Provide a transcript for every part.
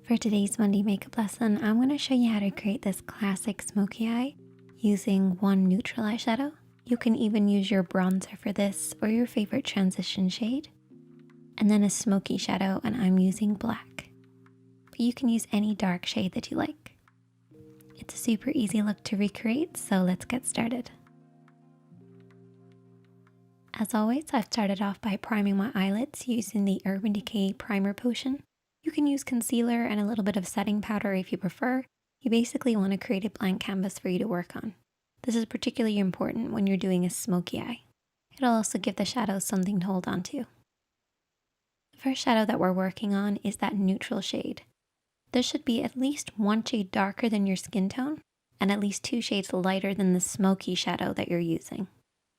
For today's Monday makeup lesson, I'm going to show you how to create this classic smoky eye using one neutral eyeshadow. You can even use your bronzer for this or your favorite transition shade. And then a smoky shadow, and I'm using black. But you can use any dark shade that you like. It's a super easy look to recreate, so let's get started. As always, I've started off by priming my eyelids using the Urban Decay Primer Potion. You can use concealer and a little bit of setting powder if you prefer. You basically want to create a blank canvas for you to work on. This is particularly important when you're doing a smoky eye. It'll also give the shadows something to hold on to. The first shadow that we're working on is that neutral shade. This should be at least one shade darker than your skin tone and at least 2 shades lighter than the smoky shadow that you're using.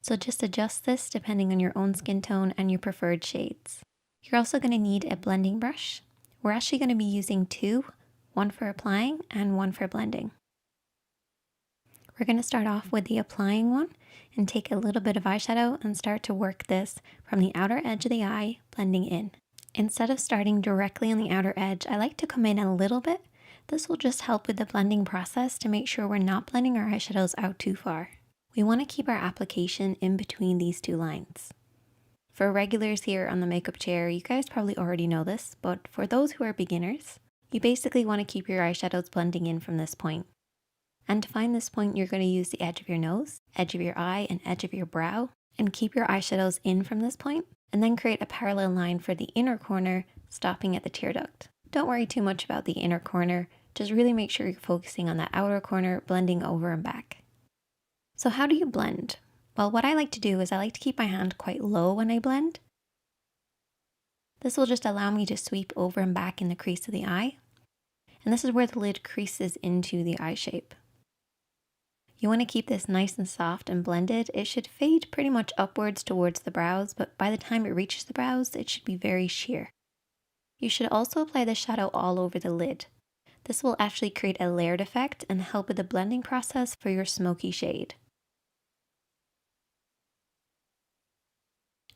So just adjust this depending on your own skin tone and your preferred shades. You're also going to need a blending brush. We're actually going to be using 2, one for applying and one for blending. We're going to start off with the applying one and take a little bit of eyeshadow and start to work this from the outer edge of the eye, blending in. Instead of starting directly on the outer edge, I like to come in a little bit. This will just help with the blending process to make sure we're not blending our eyeshadows out too far. We want to keep our application in between these 2 lines. For regulars here on the makeup chair, you guys probably already know this, but for those who are beginners, you basically want to keep your eyeshadows blending in from this point. And to find this point, you're going to use the edge of your nose, edge of your eye, and edge of your brow, and keep your eyeshadows in from this point, and then create a parallel line for the inner corner, stopping at the tear duct. Don't worry too much about the inner corner, just really make sure you're focusing on that outer corner, blending over and back. So how do you blend? Well, what I like to do is I like to keep my hand quite low when I blend. This will just allow me to sweep over and back in the crease of the eye. And this is where the lid creases into the eye shape. You want to keep this nice and soft and blended. It should fade pretty much upwards towards the brows, but by the time it reaches the brows, it should be very sheer. You should also apply the shadow all over the lid. This will actually create a layered effect and help with the blending process for your smoky shade.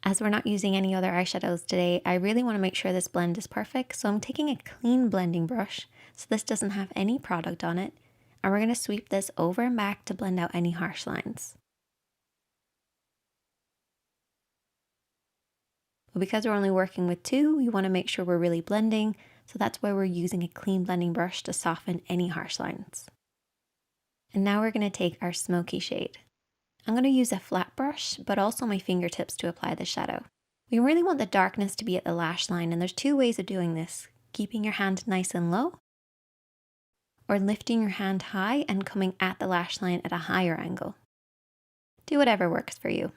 As we're not using any other eyeshadows today, I really want to make sure this blend is perfect, so I'm taking a clean blending brush, so this doesn't have any product on it, and we're going to sweep this over and back to blend out any harsh lines. But because we're only working with 2, we want to make sure we're really blending, so that's why we're using a clean blending brush to soften any harsh lines. And now we're going to take our smoky shade. I'm going to use a flat brush, but also my fingertips to apply the shadow. We really want the darkness to be at the lash line, and there's 2 ways of doing this. Keeping your hand nice and low, or lifting your hand high and coming at the lash line at a higher angle. Do whatever works for you.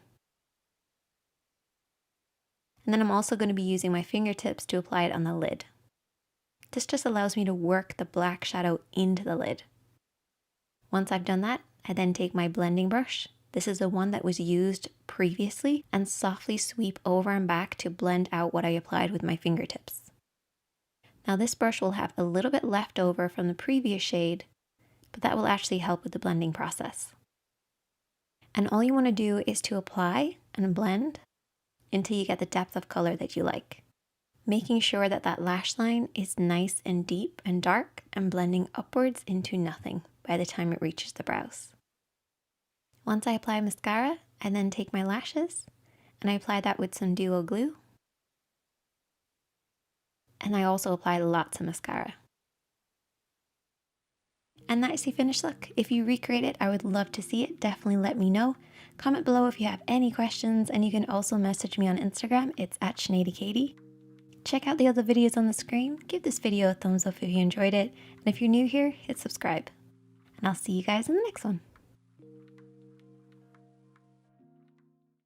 And then I'm also going to be using my fingertips to apply it on the lid. This just allows me to work the black shadow into the lid. Once I've done that, I then take my blending brush. This is the one that was used previously, and softly sweep over and back to blend out what I applied with my fingertips. Now this brush will have a little bit left over from the previous shade, but that will actually help with the blending process. And all you want to do is to apply and blend until you get the depth of color that you like, making sure that that lash line is nice and deep and dark and blending upwards into nothing by the time it reaches the brows. Once I apply mascara, I then take my lashes and I apply that with some duo glue. And I also apply lots of mascara. And that's the finished look. If you recreate it, I would love to see it. Definitely let me know. Comment below if you have any questions, and you can also message me on Instagram. It's @ShaneadyKatie. Check out the other videos on the screen. Give this video a thumbs up if you enjoyed it. And if you're new here, hit subscribe. And I'll see you guys in the next one.